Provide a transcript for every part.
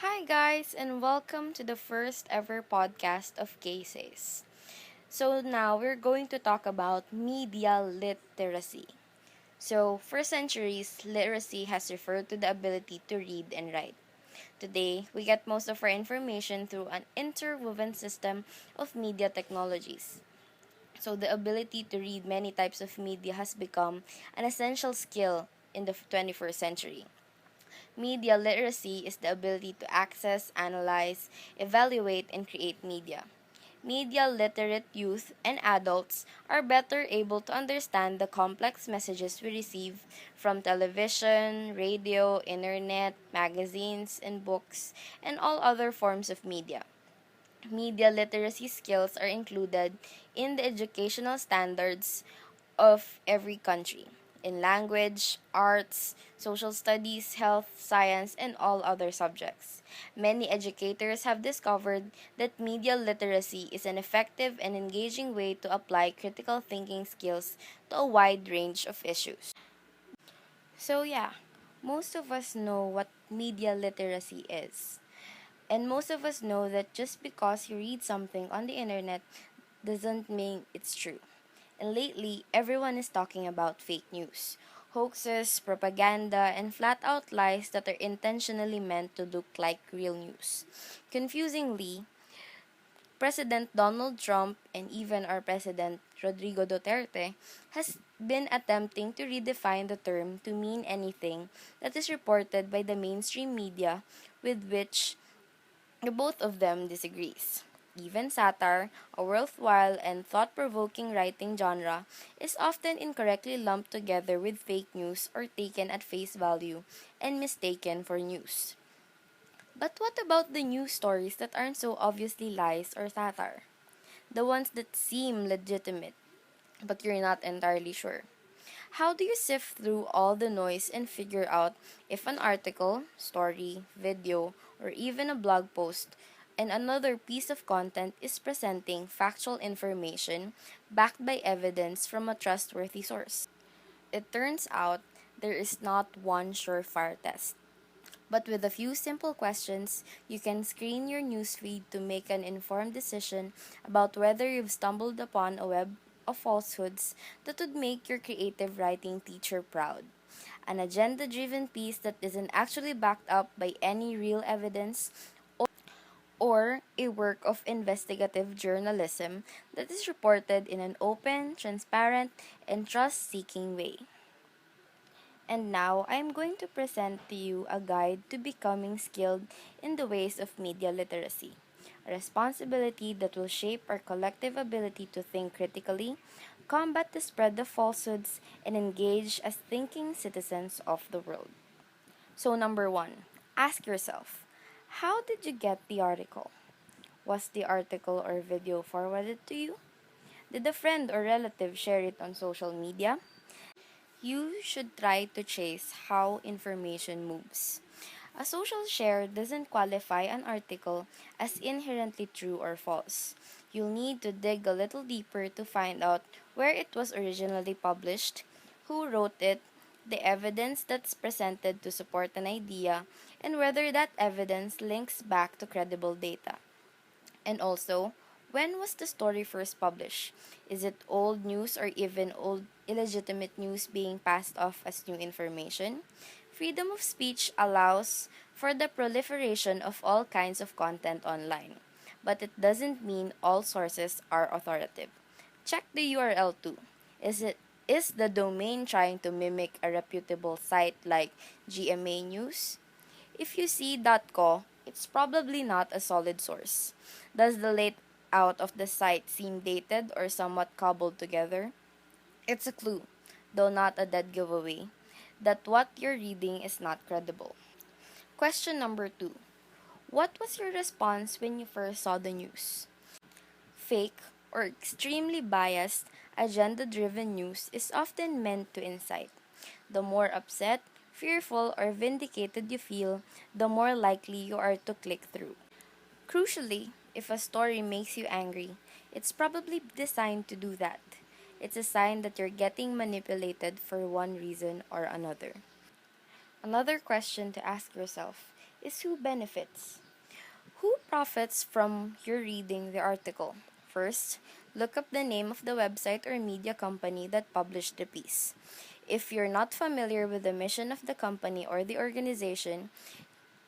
Hi, guys, and welcome to the first ever podcast of Cases. So, now we're going to talk about media literacy. So, for centuries, literacy has referred to the ability to read and write. Today, we get most of our information through an interwoven system of media technologies. So, the ability to read many types of media has become an essential skill in the 21st century. Media literacy is the ability to access, analyze, evaluate, and create media. Media literate youth and adults are better able to understand the complex messages we receive from television, radio, internet, magazines, and books, and all other forms of media. Media literacy skills are included in the educational standards of every country in language, arts, social studies, health, science, and all other subjects. Many educators have discovered that media literacy is an effective and engaging way to apply critical thinking skills to a wide range of issues. So, yeah, most of us know what media literacy is. And most of us know that just because you read something on the internet doesn't mean it's true. And lately, everyone is talking about fake news, hoaxes, propaganda, and flat out lies that are intentionally meant to look like real news. Confusingly, President Donald Trump and even our President Rodrigo Duterte has been attempting to redefine the term to mean anything that is reported by the mainstream media with which the both of them disagrees. Even satire, a worthwhile and thought-provoking writing genre, is often incorrectly lumped together with fake news or taken at face value and mistaken for news. But what about the news stories that aren't so obviously lies or satire? The ones that seem legitimate, but you're not entirely sure. How do you sift through all the noise and figure out if an article, story, video, or even a blog post and another piece of content is presenting factual information backed by evidence from a trustworthy source? It turns out there is not one surefire test. But with a few simple questions, you can screen your newsfeed to make an informed decision about whether you've stumbled upon a web of falsehoods that would make your creative writing teacher proud. An agenda driven piece that isn't actually backed up by any real evidence, or a work of investigative journalism that is reported in an open, transparent, and trust seeking way. And now I'm going to present to you a guide to becoming skilled in the ways of media literacy, a responsibility that will shape our collective ability to think critically, combat the spread of falsehoods, and engage as thinking citizens of the world. So, number one, ask yourself, how did you get the article? Was the article or video forwarded to you? Did a friend or relative share it on social media? You should try to chase how information moves. A social share doesn't qualify an article as inherently true or false. You'll need to dig a little deeper to find out where it was originally published, who wrote it, the evidence that's presented to support an idea, and whether that evidence links back to credible data. And also, when was the story first published? Is it old news or even old illegitimate news being passed off as new information? Freedom of speech allows for the proliferation of all kinds of content online, but it doesn't mean all sources are authoritative. Check the URL too. Is the domain trying to mimic a reputable site like GMA News? If you see .co, it's probably not a solid source. Does the layout of the site seem dated or somewhat cobbled together? It's a clue, though not a dead giveaway, that what you're reading is not credible. Question number two. What was your response when you first saw the news? Fake or extremely biased, agenda driven news is often meant to incite. The more upset, fearful, or vindicated you feel, the more likely you are to click through. Crucially, if a story makes you angry, it's probably designed to do that. It's a sign that you're getting manipulated for one reason or another. Another question to ask yourself is who benefits. Who profits from your reading the article? First, look up the name of the website or media company that published the piece. If you're not familiar with the mission of the company or the organization,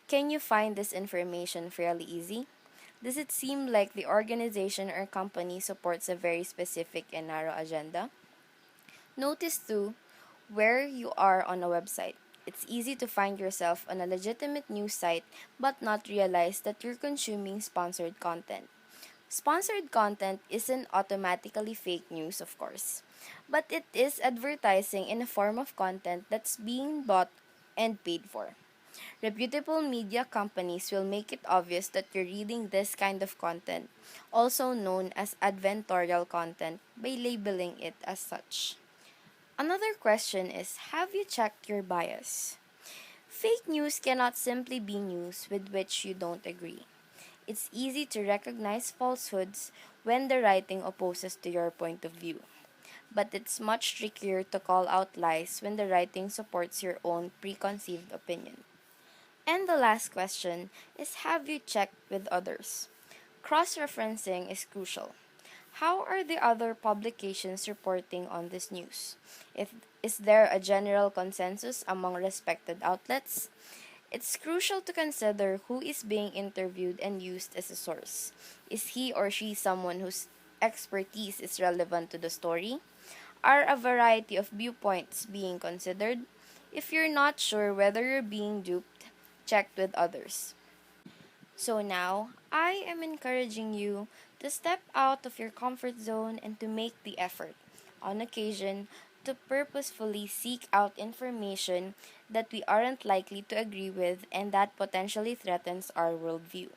can you find this information fairly easy? Does it seem like the organization or company supports a very specific and narrow agenda? Notice too where you are on a website. It's easy to find yourself on a legitimate news site but not realize that you're consuming sponsored content. Sponsored content isn't automatically fake news, of course, but it is advertising in a form of content that's being bought and paid for. Reputable media companies will make it obvious that you're reading this kind of content, also known as advertorial content, by labeling it as such. Another question is, have you checked your bias? Fake news cannot simply be news with which you don't agree. It's easy to recognize falsehoods when the writing opposes to your point of view, but it's much trickier to call out lies when the writing supports your own preconceived opinion. And the last question is, have you checked with others? Cross referencing is crucial. How are the other publications reporting on this news? If, is there a general consensus among respected outlets? It's crucial to consider who is being interviewed and used as a source. Is he or she someone whose expertise is relevant to the story? Are a variety of viewpoints being considered? If you're not sure whether you're being duped, check with others. So now, I am encouraging you to step out of your comfort zone and to make the effort, on occasion, to purposefully seek out information that we aren't likely to agree with and that potentially threatens our worldview.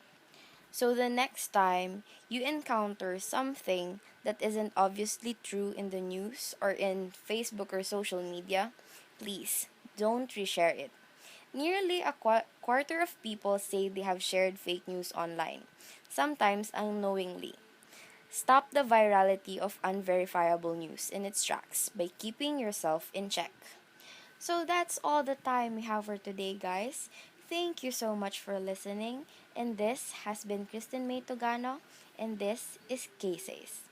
So the next time you encounter something that isn't obviously true in the news or in Facebook or social media, please don't reshare it. Nearly a quarter of people say they have shared fake news online, sometimes unknowingly. Stop the virality of unverifiable news in its tracks by keeping yourself in check. So that's all the time we have for today, guys. Thank you so much for listening. And this has been Kristen May Tugano, and this is Cases.